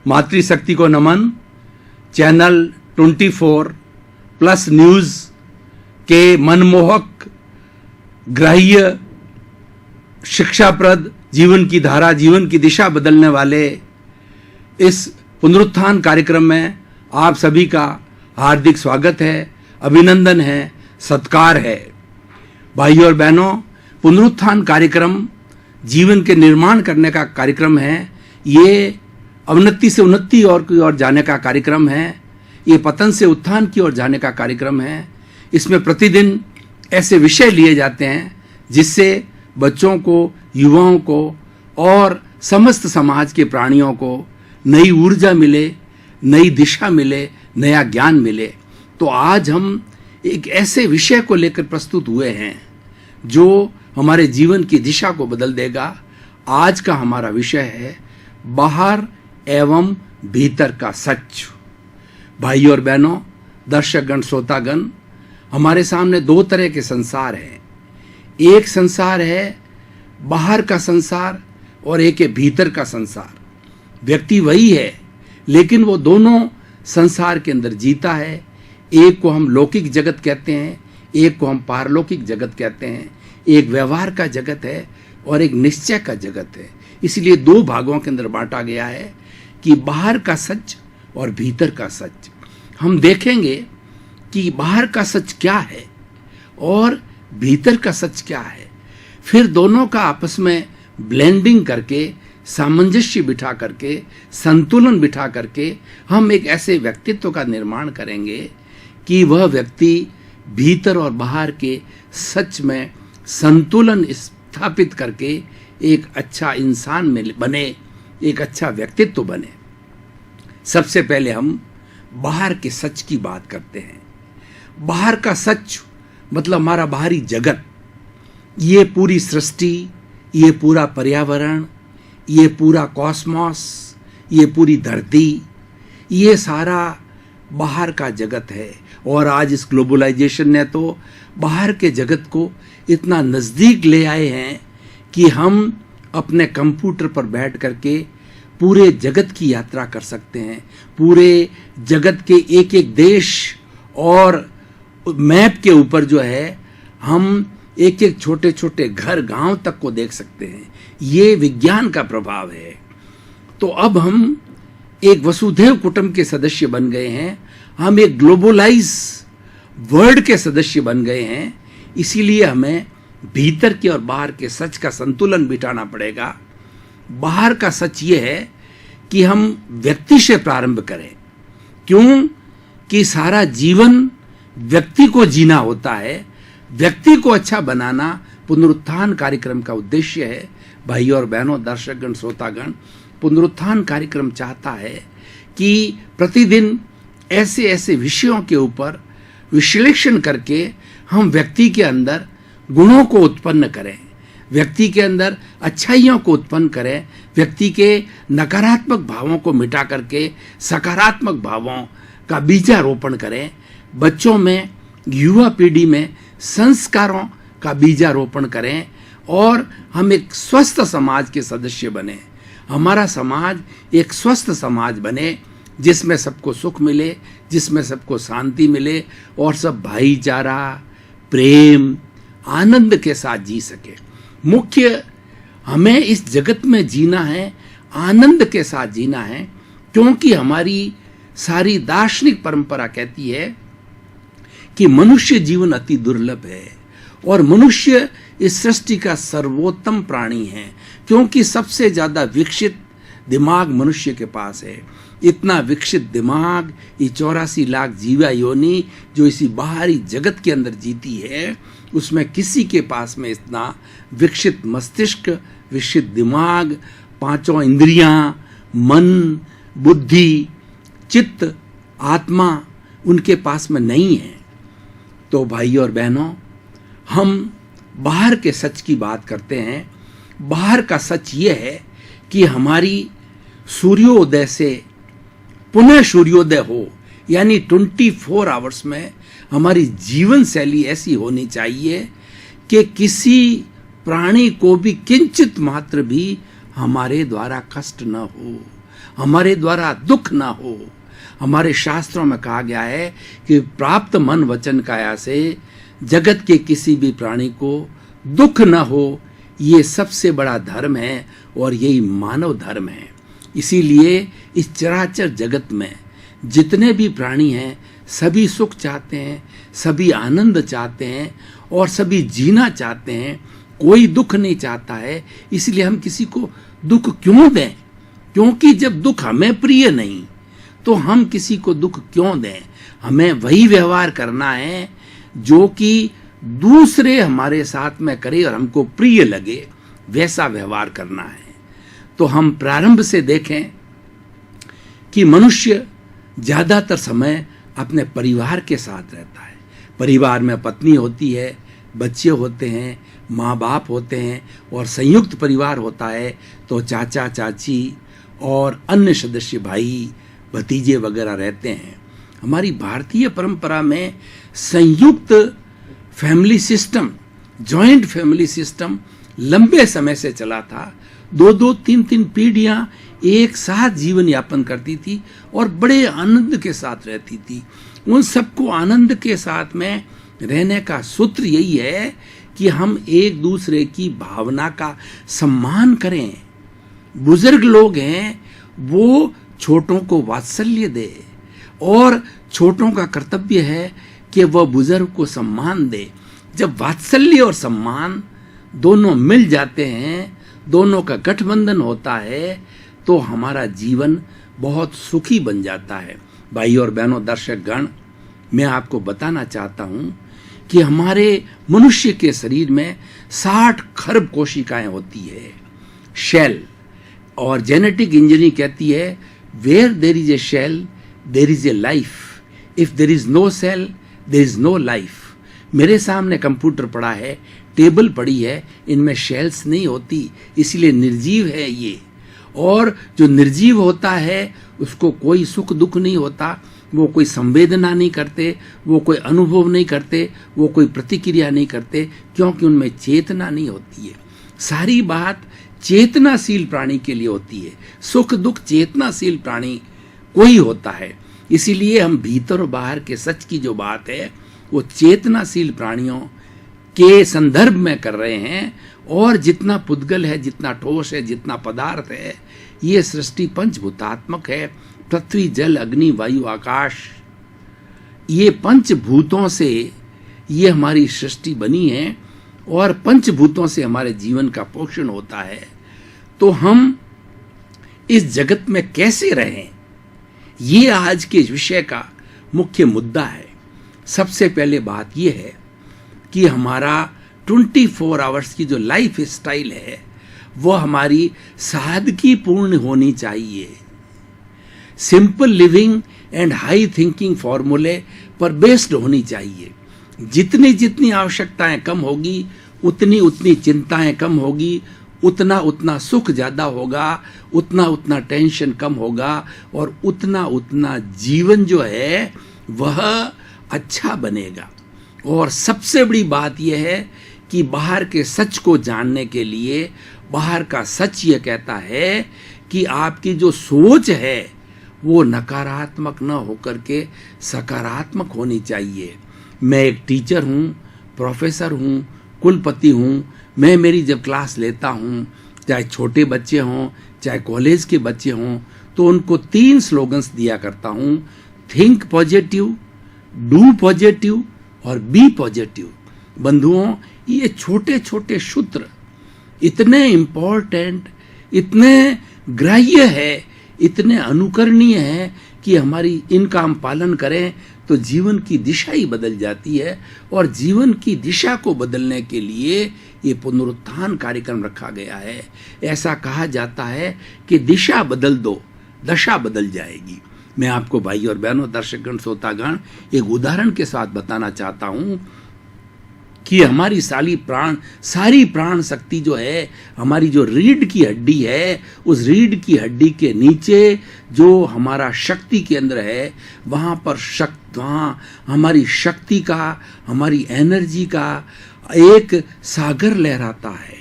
मातृशक्ति को नमन channel 24 plus news के मनमोहक, ग्राह्य, शिक्षाप्रद, जीवन की धारा, जीवन की दिशा बदलने वाले इस पुनरुत्थान कार्यक्रम में आप सभी का हार्दिक स्वागत है, अभिनंदन है, सत्कार है। भाइयों और बहनों, पुनरुत्थान कार्यक्रम जीवन के निर्माण करने का कार्यक्रम है। ये अवनति से उन्नति की ओर जाने का कार्यक्रम है। ये पतन से उत्थान की ओर जाने का कार्यक्रम है। इसमें प्रतिदिन ऐसे विषय लिए जाते हैं जिससे बच्चों को, युवाओं को और समस्त समाज के प्राणियों को नई ऊर्जा मिले, नई दिशा मिले, नया ज्ञान मिले। तो आज हम एक ऐसे विषय को लेकर प्रस्तुत हुए हैं जो हमारे जीवन की दिशा को बदल देगा। आज का हमारा विषय है बाहर एवं भीतर का सच। भाइयों और बहनों, दर्शकगण, श्रोतागण, हमारे सामने दो तरह के संसार हैं। एक संसार है बाहर का संसार और एक है भीतर का संसार। व्यक्ति वही है, लेकिन वो दोनों संसार के अंदर जीता है। एक को हम लौकिक जगत कहते हैं, एक को हम पारलौकिक जगत कहते हैं। एक व्यवहार का जगत है और एक निश्चय का जगत है। इसलिए दो भागों के अंदर बांटा गया है कि बाहर का सच और भीतर का सच। हम देखेंगे कि बाहर का सच क्या है और भीतर का सच क्या है। फिर दोनों का आपस में ब्लेंडिंग करके, सामंजस्य बिठा करके, संतुलन बिठा करके हम एक ऐसे व्यक्तित्व का निर्माण करेंगे कि वह व्यक्ति भीतर और बाहर के सच में संतुलन स्थापित करके एक अच्छा इंसान में बने, एक अच्छा व्यक्तित्व बने। सबसे पहले हम बाहर के सच की बात करते हैं। बाहर का सच मतलब हमारा बाहरी जगत, ये पूरी सृष्टि, ये पूरा पर्यावरण, ये पूरा कॉस्मॉस, ये पूरी धरती, ये सारा बाहर का जगत है। और आज इस ग्लोबलाइजेशन ने तो बाहर के जगत को इतना नज़दीक ले आए हैं कि हम अपने कंप्यूटर पर बैठ करके पूरे जगत की यात्रा कर सकते हैं। पूरे जगत के एक एक देश और मैप के ऊपर जो है हम एक एक छोटे छोटे घर, गांव तक को देख सकते हैं। ये विज्ञान का प्रभाव है। तो अब हम एक वसुधैव कुटुंब के सदस्य बन गए हैं। हम एक ग्लोबलाइज वर्ल्ड के सदस्य बन गए हैं। इसीलिए हमें भीतर के और बाहर के सच का संतुलन बिठाना पड़ेगा। बाहर का सच ये है कि हम व्यक्ति से प्रारंभ करें। क्यों कि सारा जीवन व्यक्ति को जीना होता है। व्यक्ति को अच्छा बनाना पुनरुत्थान कार्यक्रम का उद्देश्य है। भाइयों और बहनों, दर्शकगण, श्रोतागण, पुनरुत्थान कार्यक्रम चाहता है कि प्रतिदिन ऐसे ऐसे विषयों के ऊपर विश्लेषण करके हम व्यक्ति के अंदर गुणों को उत्पन्न करें, व्यक्ति के अंदर अच्छाइयों को उत्पन्न करें, व्यक्ति के नकारात्मक भावों को मिटा करके सकारात्मक भावों का बीजारोपण करें। बच्चों में, युवा पीढ़ी में संस्कारों का बीजारोपण करें और हम एक स्वस्थ समाज के सदस्य बने। हमारा समाज एक स्वस्थ समाज बने जिसमें सबको सुख मिले, जिसमें सबको शांति मिले और सब भाईचारा, प्रेम, आनंद के साथ जी सके। मुख्य हमें इस जगत में जीना है, आनंद के साथ जीना है, क्योंकि हमारी सारी दार्शनिक परंपरा कहती है कि मनुष्य जीवन अति दुर्लभ है और मनुष्य इस सृष्टि का सर्वोत्तम प्राणी है, क्योंकि सबसे ज्यादा विकसित दिमाग मनुष्य के पास है। इतना विकसित दिमाग, ये 84 लाख जीवा योनि जो इसी बाहरी जगत के अंदर जीती है, उसमें किसी के पास में इतना विकसित मस्तिष्क, विकसित दिमाग, पांचों इंद्रियां, मन, बुद्धि, चित्त, आत्मा उनके पास में नहीं है। तो भाइयों और बहनों, हम बाहर के सच की बात करते हैं। बाहर का सच ये है कि हमारी सूर्योदय से पुनः सूर्योदय हो, यानी 24 आवर्स में हमारी जीवन शैली ऐसी होनी चाहिए कि किसी प्राणी को भी किंचित मात्र भी हमारे द्वारा कष्ट न हो। हमारे द्वारा दुख ना हो। हमारे शास्त्रों में कहा गया है कि प्राप्त मन वचन काया से जगत के किसी भी प्राणी को दुख न हो, ये सबसे बड़ा धर्म है और यही मानव धर्म है। इसीलिए इस चराचर जगत में जितने भी प्राणी हैं सभी सुख चाहते हैं, सभी आनंद चाहते हैं और सभी जीना चाहते हैं, कोई दुख नहीं चाहता है। इसलिए हम किसी को दुख क्यों दें? क्योंकि जब दुख हमें प्रिय नहीं तो हम किसी को दुख क्यों दें? हमें वही व्यवहार करना है जो कि दूसरे हमारे साथ में करे और हमको प्रिय लगे, वैसा व्यवहार करना है। तो हम प्रारंभ से देखें कि मनुष्य ज्यादातर समय अपने परिवार के साथ रहता है। परिवार में पत्नी होती है, बच्चे होते हैं, माँ बाप होते हैं और संयुक्त परिवार होता है तो चाचा चाची और अन्य सदस्य भाई भतीजे वगैरह रहते हैं। हमारी भारतीय परंपरा में संयुक्त family system, joint family system लंबे समय से चला था। 2-2, 3-3 पीढ़ियां एक साथ जीवन यापन करती थी और बड़े आनंद के साथ रहती थी। उन सबको आनंद के साथ में रहने का सूत्र यही है कि हम एक दूसरे की भावना का सम्मान करें। बुजुर्ग लोग हैं वो छोटों को वात्सल्य दे और छोटों का कर्तव्य है कि वह बुजुर्ग को सम्मान दे। जब वात्सल्य और सम्मान दोनों मिल जाते हैं, दोनों का गठबंधन होता है तो हमारा जीवन बहुत सुखी बन जाता है। भाई और बहनों, दर्शक गण, मैं आपको बताना चाहता हूं कि हमारे मनुष्य के शरीर में 60 खरब कोशिकाएं होती है, शेल। और जेनेटिक इंजीनियरिंग कहती है where there is a cell there is a life, if there is no cell there is no life. मेरे सामने कंप्यूटर पड़ा है, टेबल पड़ी है, इनमें शेल्स नहीं होती, इसलिए निर्जीव है ये। और जो निर्जीव होता है उसको कोई सुख दुख नहीं होता, वो कोई संवेदना नहीं करते, वो कोई अनुभव नहीं करते, वो कोई प्रतिक्रिया नहीं करते, क्योंकि उनमें चेतना नहीं होती है। सारी बात चेतनाशील प्राणी के लिए होती है। सुख दुख चेतनाशील प्राणी कोई होता है। इसीलिए हम भीतर और बाहर के सच की जो बात है वो चेतनाशील प्राणियों के संदर्भ में कर रहे हैं। और जितना पुद्गल है, जितना ठोस है, जितना पदार्थ है, ये सृष्टि पंचभूतात्मक है। पृथ्वी, जल, अग्नि, वायु, आकाश, ये पंचभूतों से ये हमारी सृष्टि बनी है और पंचभूतों से हमारे जीवन का पोषण होता है। तो हम इस जगत में कैसे रहें, ये आज के विषय का मुख्य मुद्दा है। सबसे पहले बात यह है कि हमारा 24 आवर्स की जो लाइफ स्टाइल है वो हमारी सादगी पूर्ण होनी चाहिए। Simple living and high thinking फॉर्मूले पर बेस्ड होनी चाहिए। जितनी जितनी आवश्यकताएं कम होगी उतनी उतनी चिंताएं कम होगी, उतना उतना सुख ज्यादा होगा, उतना उतना टेंशन कम होगा और उतना उतना जीवन जो है वह अच्छा बनेगा। और सबसे बड़ी बात यह है कि बाहर के सच को जानने के लिए बाहर का सच यह कहता है कि आपकी जो सोच है वो नकारात्मक न होकर के सकारात्मक होनी चाहिए। मैं एक टीचर हूँ, प्रोफेसर हूँ, कुलपति हूँ। मैं मेरी जब क्लास लेता हूँ, चाहे छोटे बच्चे हों चाहे कॉलेज के बच्चे हों, तो उनको 3 स्लोगन्स दिया करता हूँ। थिंक पॉजिटिव, डू पॉजिटिव और बी पॉजिटिव। बंधुओं, ये छोटे छोटे सूत्र इतने इम्पोर्टेंट, इतने ग्राह्य है, इतने अनुकरणीय है कि हमारी इनका हम पालन करें तो जीवन की दिशा ही बदल जाती है। और जीवन की दिशा को बदलने के लिए ये पुनरुत्थान कार्यक्रम रखा गया है। ऐसा कहा जाता है कि दिशा बदल दो, दशा बदल जाएगी। मैं आपको भाई और बहनों, दर्शकगण, श्रोतागण, एक उदाहरण के साथ बताना चाहता हूं कि हमारी सारी प्राण शक्ति जो है, हमारी जो रीढ़ की हड्डी है, उस रीढ़ की हड्डी के नीचे जो हमारा शक्ति केंद्र है, वहाँ हमारी शक्ति का, हमारी एनर्जी का एक सागर लहराता है,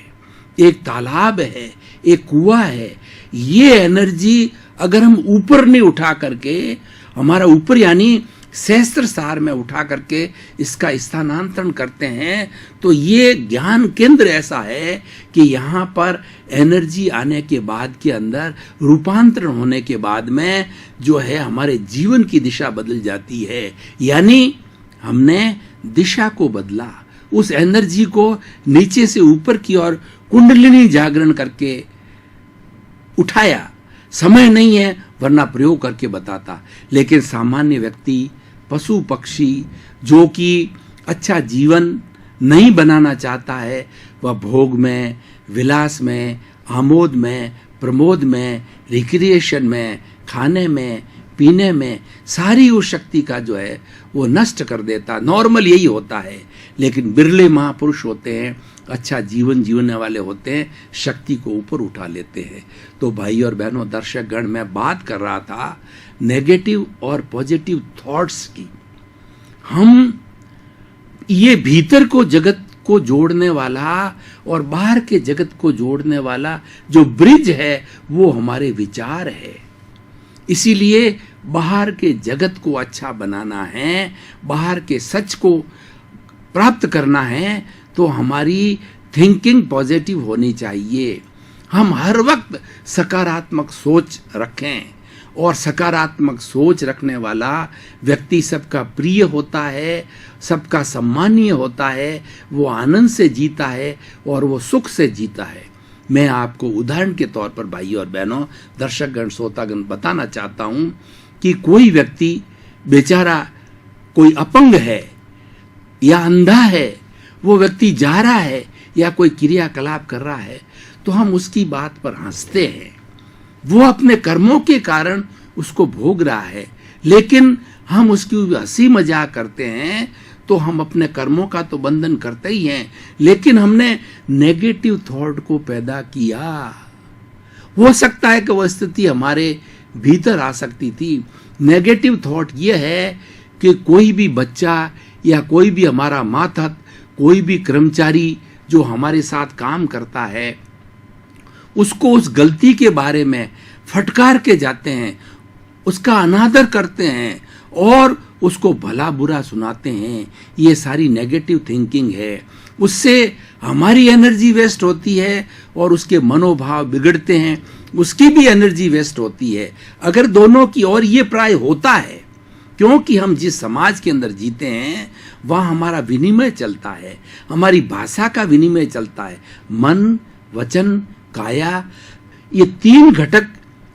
एक तालाब है, एक कुआं है। ये एनर्जी अगर हम ऊपर नहीं उठा करके, हमारा ऊपर यानी सहस्त्र सार में उठा करके इसका स्थानांतरण करते हैं, तो ये ज्ञान केंद्र ऐसा है कि यहाँ पर एनर्जी आने के बाद के अंदर रूपांतरण होने के बाद में जो है हमारे जीवन की दिशा बदल जाती है। यानी हमने दिशा को बदला, उस एनर्जी को नीचे से ऊपर की ओर कुंडलिनी जागरण करके उठाया। समय नहीं है वरना प्रयोग करके बताता, लेकिन सामान्य व्यक्ति, पशु पक्षी जो कि अच्छा जीवन नहीं बनाना चाहता है, वह भोग में, विलास में, आमोद में, प्रमोद में, रिक्रिएशन में, खाने में, पीने में सारी उस शक्ति का जो है वो नष्ट कर देता। नॉर्मल यही होता है, लेकिन बिरले महापुरुष होते हैं, अच्छा जीवन जीने वाले होते हैं, शक्ति को ऊपर उठा लेते हैं। तो भाई और बहनों, दर्शक गण, मैं बात कर रहा था नेगेटिव और पॉजिटिव थॉट्स की। हम ये भीतर को जगत को जोड़ने वाला और बाहर के जगत को जोड़ने वाला जो ब्रिज है वो हमारे विचार है। इसीलिए बाहर के जगत को अच्छा बनाना है, बाहर के सच को प्राप्त करना है, तो हमारी थिंकिंग पॉजिटिव होनी चाहिए। हम हर वक्त सकारात्मक सोच रखें, और सकारात्मक सोच रखने वाला व्यक्ति सबका प्रिय होता है, सबका सम्मानीय होता है, वो आनंद से जीता है और वो सुख से जीता है। मैं आपको उदाहरण के तौर पर भाई और बहनों, दर्शकगण, श्रोतागण बताना चाहता हूं कि कोई व्यक्ति बेचारा कोई अपंग है या अंधा है, वो व्यक्ति जा रहा है या कोई क्रियाकलाप कर रहा है, तो हम उसकी बात पर हंसते हैं। वो अपने कर्मों के कारण उसको भोग रहा है, लेकिन हम उसकी हंसी मजाक करते हैं, तो हम अपने कर्मों का तो बंधन करते ही हैं, लेकिन हमने नेगेटिव थॉट को पैदा किया। हो सकता है कि वह स्थिति हमारे भीतर आ सकती थी। नेगेटिव थॉट यह है कि कोई भी बच्चा या कोई भी हमारा मातहत, कोई भी कर्मचारी जो हमारे साथ काम करता है, उसको उस गलती के बारे में फटकार के जाते हैं, उसका अनादर करते हैं और उसको भला बुरा सुनाते हैं। ये सारी नेगेटिव थिंकिंग है। उससे हमारी एनर्जी वेस्ट होती है और उसके मनोभाव बिगड़ते हैं, उसकी भी एनर्जी वेस्ट होती है। अगर दोनों की ओर ये प्राय होता है, क्योंकि हम जिस समाज के अंदर जीते हैं वहाँ हमारा विनिमय चलता है, हमारी भाषा का विनिमय चलता है। मन, वचन, काया, ये तीन घटक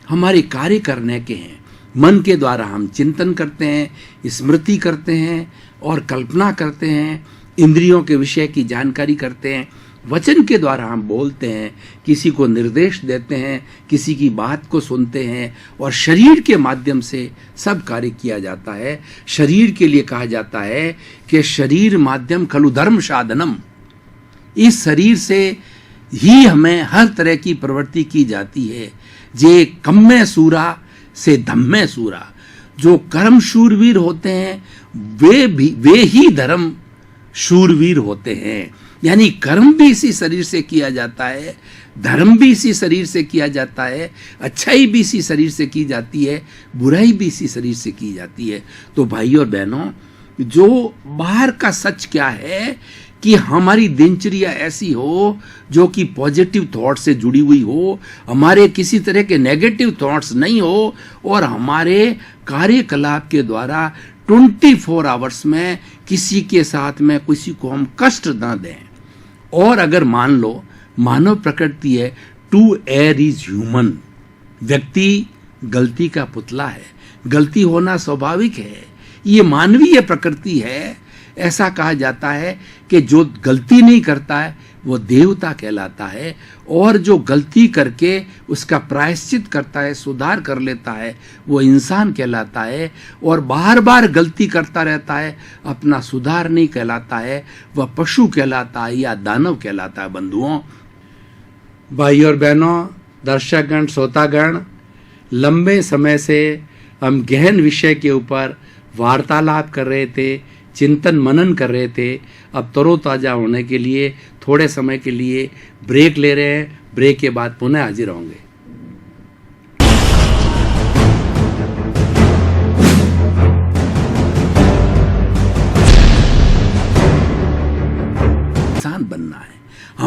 हमारे कार्य करने के हैं। मन के द्वारा हम चिंतन करते हैं, स्मृति करते हैं और कल्पना करते हैं, इंद्रियों के विषय की जानकारी करते हैं। वचन के द्वारा हम बोलते हैं, किसी को निर्देश देते हैं, किसी की बात को सुनते हैं, और शरीर के माध्यम से सब कार्य किया जाता है। शरीर के लिए कहा जाता है कि शरीर माध्यम खलु धर्म साधनम। इस शरीर से ही हमें हर तरह की प्रवृत्ति की जाती है। जे कम्मे सूरा से धम्मे सूरा। जो कर्म शूरवीर होते हैं वे ही धर्म शूरवीर होते हैं। यानी कर्म भी इसी शरीर से किया जाता है, धर्म भी इसी शरीर से किया जाता है, अच्छाई भी इसी शरीर से की जाती है, बुराई भी इसी शरीर से की जाती है। तो भाई और बहनों, जो बाहर का सच क्या है कि हमारी दिनचर्या ऐसी हो जो कि पॉजिटिव थॉट से जुड़ी हुई हो, हमारे किसी तरह के नेगेटिव थॉट्स नहीं हो, और हमारे कार्यकलाप के द्वारा 24 आवर्स में किसी के साथ में किसी को हम कष्ट ना दें। और अगर मान लो मानव प्रकृति है, टू एयर इज ह्यूमन। व्यक्ति गलती का पुतला है, गलती होना स्वाभाविक है, ये मानवीय प्रकृति है। ऐसा कहा जाता है कि जो गलती नहीं करता है वो देवता कहलाता है, और जो गलती करके उसका प्रायश्चित करता है, सुधार कर लेता है, वो इंसान कहलाता है। और बार बार गलती करता रहता है, अपना सुधार नहीं कहलाता है, वह पशु कहलाता है या दानव कहलाता है। बंधुओं, भाई और बहनों, दर्शकगण, श्रोतागण, लंबे समय से हम गहन विषय के ऊपर वार्तालाप कर रहे थे, चिंतन मनन कर रहे थे। अब तरोताजा होने के लिए थोड़े समय के लिए ब्रेक ले रहे हैं। ब्रेक के बाद पुनः हाजिर होंगे।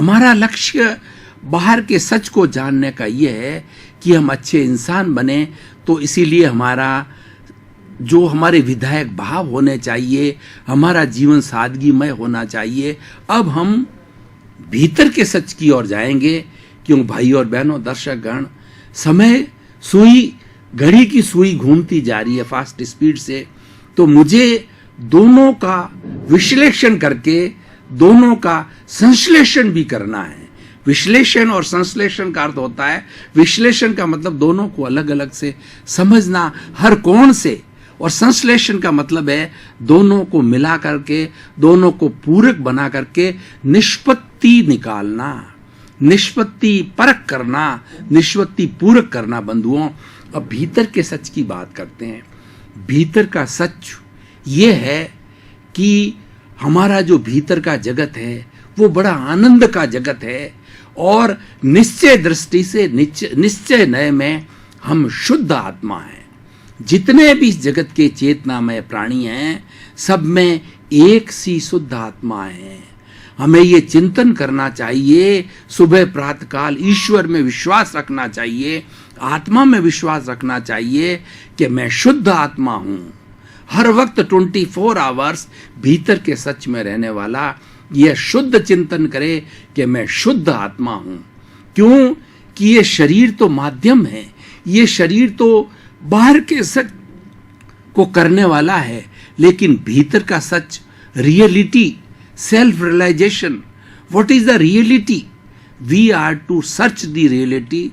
हमारा लक्ष्य बाहर के सच को जानने का ये है कि हम अच्छे इंसान बने, तो इसीलिए हमारा जो हमारे विधायक भाव होने चाहिए, हमारा जीवन सादगीमय होना चाहिए। अब हम भीतर के सच की ओर जाएंगे, क्यों भाई और बहनों, दर्शकगण, समय घड़ी की सुई घूमती जा रही है फास्ट स्पीड से। तो मुझे दोनों का विश्लेषण करके दोनों का संश्लेषण भी करना है। विश्लेषण और संश्लेषण का अर्थ होता है, विश्लेषण का मतलब दोनों को अलग अलग से समझना हर कोण से, और संश्लेषण का मतलब है दोनों को मिला करके, दोनों को पूरक बना करके निष्पत्ति निकालना, निष्पत्ति परख करना, निष्पत्ति पूरक करना। बंधुओं, अब भीतर के सच की बात करते हैं। भीतर का सच ये है कि हमारा जो भीतर का जगत है वो बड़ा आनंद का जगत है, और निश्चय दृष्टि से, निश्चय नय में हम शुद्ध आत्मा हैं। जितने भी इस जगत के चेतनामय प्राणी हैं, सब में एक सी शुद्ध आत्मा है। हमें ये चिंतन करना चाहिए, सुबह प्रातःकाल ईश्वर में विश्वास रखना चाहिए, आत्मा में विश्वास रखना चाहिए कि मैं शुद्ध आत्मा हूं। हर वक्त 24 आवर्स भीतर के सच में रहने वाला यह शुद्ध चिंतन करे कि मैं शुद्ध आत्मा हूं। क्यों कि ये शरीर तो माध्यम है, ये शरीर तो बाहर के सच को करने वाला है, लेकिन भीतर का सच, reality, self realisation, what is the reality? We are to search the reality,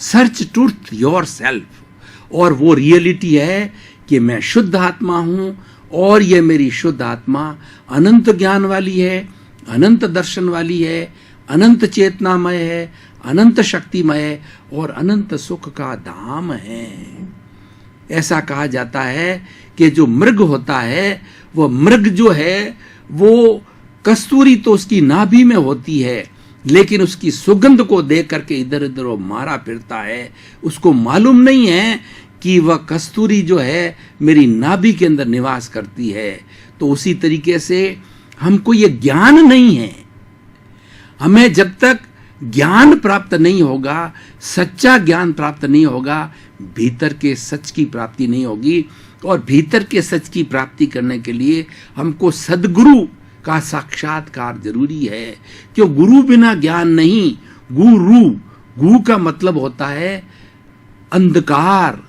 search truth your self. और वो रियलिटी है कि मैं शुद्ध आत्मा हूं, और ये मेरी शुद्ध आत्मा अनंत ज्ञान वाली है, अनंत दर्शन वाली है, अनंत चेतनामय है, अनंत शक्तिमय है, और अनंत सुख का धाम है। ऐसा कहा जाता है कि जो मृग होता है, वो मृग जो है वो कस्तूरी तो उसकी नाभि में होती है, लेकिन उसकी सुगंध को देख करके इधर उधर वो मारा फिरता है। उसको मालूम नहीं है कि वह कस्तूरी जो है मेरी नाभि के अंदर निवास करती है। तो उसी तरीके से हमको ये ज्ञान नहीं है। हमें जब तक ज्ञान प्राप्त नहीं होगा, सच्चा ज्ञान प्राप्त नहीं होगा, भीतर के सच की प्राप्ति नहीं होगी। और भीतर के सच की प्राप्ति करने के लिए हमको सद्गुरु का साक्षात्कार जरूरी है। क्यों? गुरु बिना ज्ञान नहीं। गु का मतलब होता है अंधकार,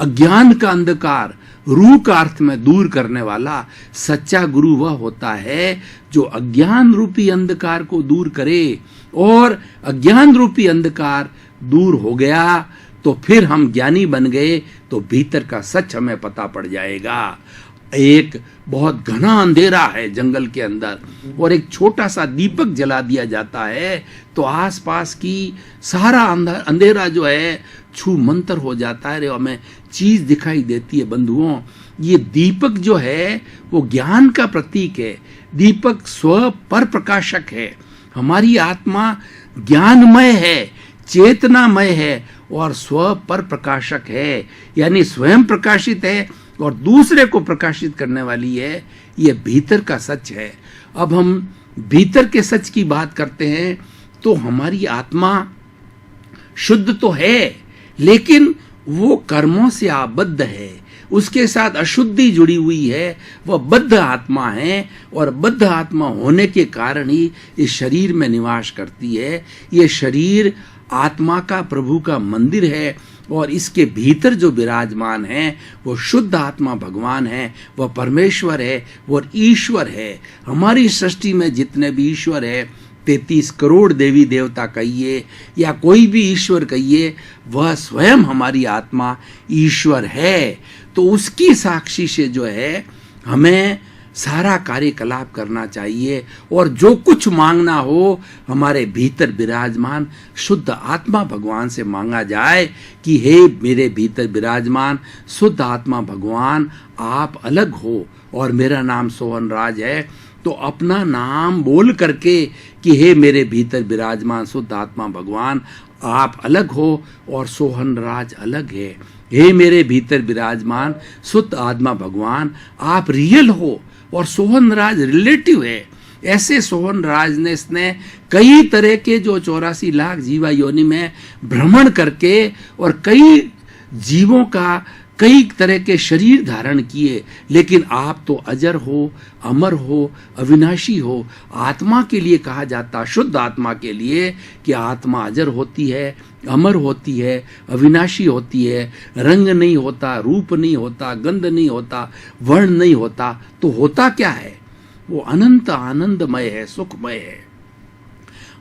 अज्ञान का अंधकार। रू का अर्थ में दूर करने वाला। सच्चा गुरु वह होता है जो अज्ञान रूपी अंधकार को दूर करे, और अज्ञान रूपी अंधकार दूर हो गया तो फिर हम ज्ञानी बन गए, तो भीतर का सच हमें पता पड़ जाएगा। एक बहुत घना अंधेरा है जंगल के अंदर, और एक छोटा सा दीपक जला दिया जाता है तो आसपास की सारा अंधेरा जो है छू मंतर हो जाता है, हमें चीज दिखाई देती है। बंधुओं, ये दीपक जो है वो ज्ञान का प्रतीक है। दीपक स्व पर प्रकाशक है। हमारी आत्मा ज्ञानमय है, चेतनामय है, और स्व पर प्रकाशक है, यानी स्वयं प्रकाशित है और दूसरे को प्रकाशित करने वाली है। ये भीतर का सच है। अब हम भीतर के सच की बात करते हैं तो हमारी आत्मा शुद्ध तो है, लेकिन वो कर्मों से आबद्ध है, उसके साथ अशुद्धि जुड़ी हुई है। वह बद्ध आत्मा है, और बद्ध आत्मा होने के कारण ही इस शरीर में निवास करती है। ये शरीर आत्मा का, प्रभु का मंदिर है, और इसके भीतर जो विराजमान है वो शुद्ध आत्मा भगवान है, वह परमेश्वर है, वह ईश्वर है। हमारी सृष्टि में जितने भी ईश्वर है, 33 करोड़ देवी देवता कहिए या कोई भी ईश्वर कहिए, वह स्वयं हमारी आत्मा ईश्वर है। तो उसकी साक्षी से जो है हमें सारा कार्यकलाप करना चाहिए, और जो कुछ मांगना हो हमारे भीतर विराजमान शुद्ध आत्मा भगवान से मांगा जाए कि हे मेरे भीतर विराजमान शुद्ध आत्मा भगवान, आप अलग हो और मेरा नाम सोहन राज है। तो अपना नाम बोल करके कि हे मेरे भीतर विराजमान शुद्ध आत्मा भगवान, आप अलग हो और सोहन राज अलग है। हे मेरे भीतर विराजमान शुद्ध आत्मा भगवान, आप रियल हो और सोहन राज रिलेटिव है। ऐसे सोहन राज ने कई तरह के जो 84 लाख जीवा योनि में भ्रमण करके और कई जीवों का कई तरह के शरीर धारण किए, लेकिन आप तो अजर हो, अमर हो, अविनाशी हो। आत्मा के लिए कहा जाता, शुद्ध आत्मा के लिए, कि आत्मा अजर होती है, अमर होती है, अविनाशी होती है, रंग नहीं होता, रूप नहीं होता, गंध नहीं होता, वर्ण नहीं होता। तो होता क्या है? वो अनंत आनंदमय है, सुखमय है।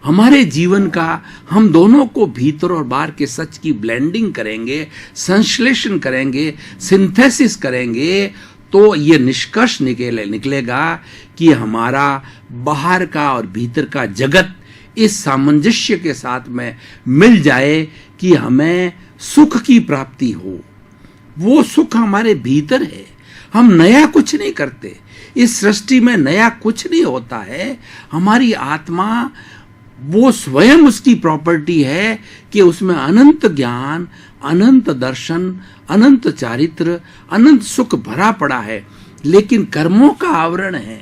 हमारे जीवन का हम दोनों को भीतर और बाहर के सच की ब्लेंडिंग करेंगे, संश्लेषण करेंगे, सिंथेसिस करेंगे, तो ये निष्कर्ष निकलेगा कि हमारा बाहर का और भीतर का जगत इस सामंजस्य के साथ में मिल जाए कि हमें सुख की प्राप्ति हो। वो सुख हमारे भीतर है। हम नया कुछ नहीं करते, इस सृष्टि में नया कुछ नहीं होता है। हमारी आत्मा वो स्वयं उसकी प्रॉपर्टी है कि उसमें अनंत ज्ञान, अनंत दर्शन, अनंत चारित्र, अनंत सुख भरा पड़ा है, लेकिन कर्मों का आवरण है।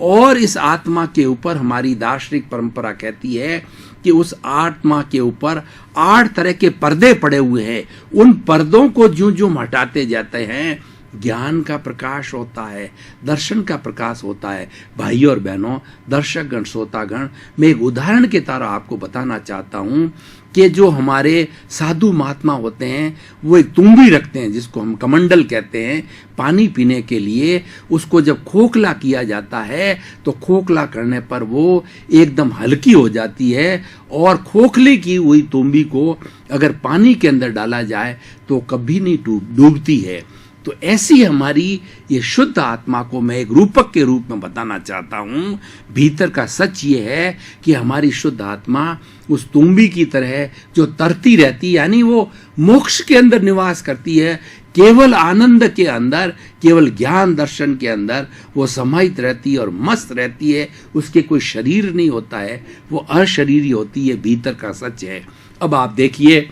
और इस आत्मा के ऊपर हमारी दार्शनिक परंपरा कहती है कि उस आत्मा के ऊपर 8 तरह के पर्दे पड़े हुए हैं। उन पर्दों को ज्यों ज्यों हटाते जाते हैं, ज्ञान का प्रकाश होता है, दर्शन का प्रकाश होता है। भाइयों और बहनों, दर्शकगण, श्रोतागण, मैं एक उदाहरण के तरह आपको बताना चाहता हूं कि जो हमारे साधु महात्मा होते हैं, वो एक तुम्बी रखते हैं जिसको हम कमंडल कहते हैं, पानी पीने के लिए। उसको जब खोखला किया जाता है तो खोखला करने पर वो एकदम हल्की हो जाती है, और खोखले की हुई तुम्बी को अगर पानी के अंदर डाला जाए तो कभी नहीं डूबती है। तो ऐसी हमारी ये शुद्ध आत्मा को मैं एक रूपक के रूप में बताना चाहता हूँ। भीतर का सच ये है कि हमारी शुद्ध आत्मा उस तुम्बी की तरह जो तरती रहती, यानी वो मोक्ष के अंदर निवास करती है, केवल आनंद के अंदर, केवल ज्ञान दर्शन के अंदर वो समाहित रहती है और मस्त रहती है। उसके कोई शरीर नहीं होता है, वो अशरीरी होती है। भीतर का सच है। अब आप देखिए,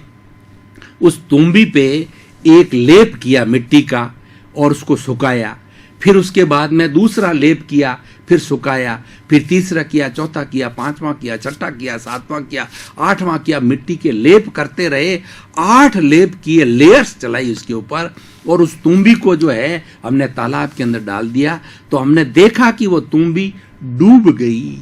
उस तुम्बी पे एक लेप किया मिट्टी का और उसको सुखाया, फिर उसके बाद में दूसरा लेप किया, फिर सुखाया, फिर तीसरा किया, चौथा किया, पांचवा किया, छठा किया, सातवां किया, आठवां किया। मिट्टी के लेप करते रहे, 8 लेप किए, लेयर्स चलाई उसके ऊपर, और उस तुम्बी को जो है हमने तालाब के अंदर डाल दिया। तो हमने देखा कि वो तुम्बी डूब गई।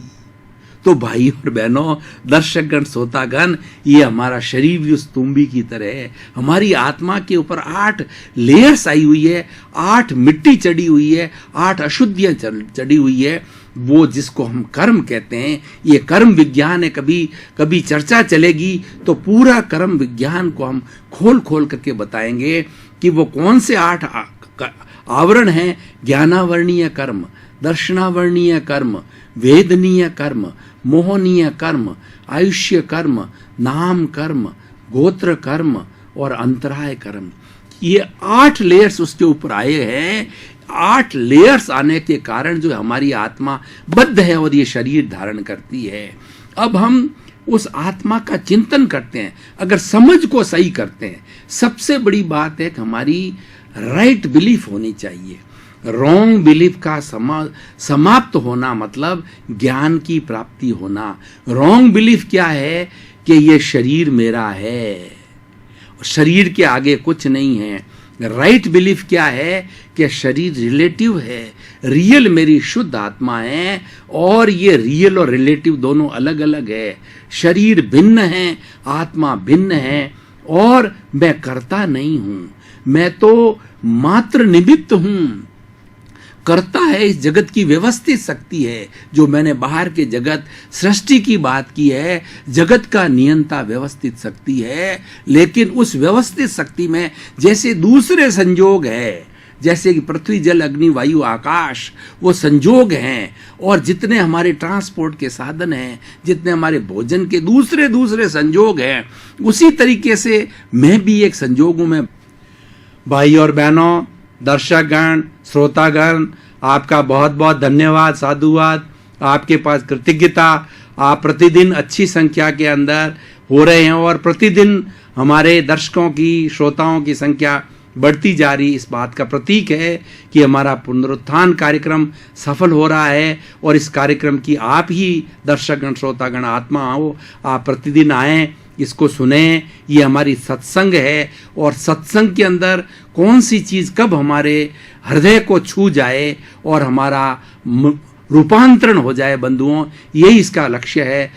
तो भाई और बहनों, दर्शकगण, श्रोतागण, ये हमारा शरीर भी उस तुम्बी की तरह है। हमारी आत्मा के ऊपर 8 लेयर्स आई हुई है, 8 मिट्टी चढ़ी हुई है, 8 अशुद्धियां चढ़ी हुई है। वो जिसको हम कर्म कहते हैं, ये कर्म विज्ञान है। कभी कभी चर्चा चलेगी तो पूरा कर्म विज्ञान को हम खोल खोल करके बताएंगे कि वो कौन से 8 आवरण हैं। ज्ञानावरणीय कर्म, दर्शनावरणीय कर्म, वेदनीय कर्म, मोहनीय कर्म, आयुष्य कर्म, नाम कर्म, गोत्र कर्म और अंतराय कर्म। ये 8 लेयर्स उसके ऊपर आए हैं। 8 लेयर्स आने के कारण जो हमारी आत्मा बद्ध है और ये शरीर धारण करती है। अब हम उस आत्मा का चिंतन करते हैं, अगर समझ को सही करते हैं। सबसे बड़ी बात है कि हमारी राइट बिलीफ होनी चाहिए। रॉन्ग बिलीफ का समाप्त होना मतलब ज्ञान की प्राप्ति होना। रॉन्ग बिलीफ क्या है कि ये शरीर मेरा है, शरीर के आगे कुछ नहीं है। राइट बिलीफ क्या है कि शरीर रिलेटिव है, रियल मेरी शुद्ध आत्मा है, और ये रियल और रिलेटिव दोनों अलग अलग है। शरीर भिन्न है, आत्मा भिन्न है, और मैं करता नहीं हूं, मैं तो मात्र निमित्त हूं। करता है इस जगत की व्यवस्थित शक्ति है। जो मैंने बाहर के जगत सृष्टि की बात की है, जगत का नियंता व्यवस्थित शक्ति है, लेकिन उस व्यवस्थित शक्ति में जैसे दूसरे संयोग है, जैसे कि पृथ्वी, जल, अग्नि, वायु, आकाश, वो संयोग हैं, और जितने हमारे ट्रांसपोर्ट के साधन हैं, जितने हमारे भोजन के दूसरे दूसरे संयोग हैं, उसी तरीके से मैं भी एक संयोग हूं। मैं भाई और बहनों, दर्शकगण, श्रोतागण, आपका बहुत बहुत धन्यवाद, साधुवाद, आपके पास कृतज्ञता। आप प्रतिदिन अच्छी संख्या के अंदर हो रहे हैं और प्रतिदिन हमारे दर्शकों की, श्रोताओं की संख्या बढ़ती जा रही इस बात का प्रतीक है कि हमारा पुनरुत्थान कार्यक्रम सफल हो रहा है। और इस कार्यक्रम की आप ही दर्शकगण, श्रोतागण, आत्मा हो, आप प्रतिदिन आएँ, इसको सुने। ये हमारी सत्संग है और सत्संग के अंदर कौन सी चीज़ कब हमारे हृदय को छू जाए और हमारा रूपांतरण हो जाए बंधुओं, यही इसका लक्ष्य है।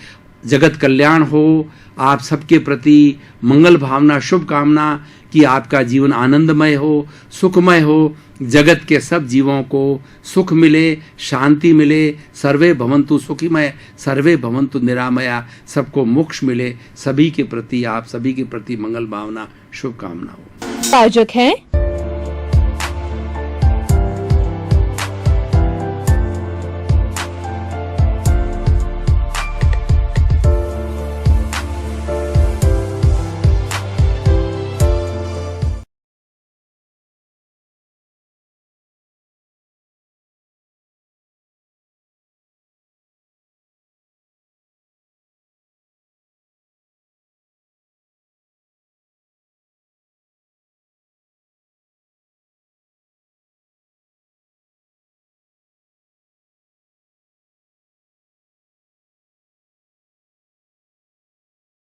जगत कल्याण हो, आप सबके प्रति मंगल भावना, शुभकामना कि आपका जीवन आनंदमय हो, सुखमय हो, जगत के सब जीवों को सुख मिले, शांति मिले। सर्वे भवन्तु सुखिमय, सर्वे भवन्तु निरामया, सबको मोक्ष मिले। सभी के प्रति, आप सभी के प्रति मंगल भावना, शुभकामना हो। प्रायोजक हैं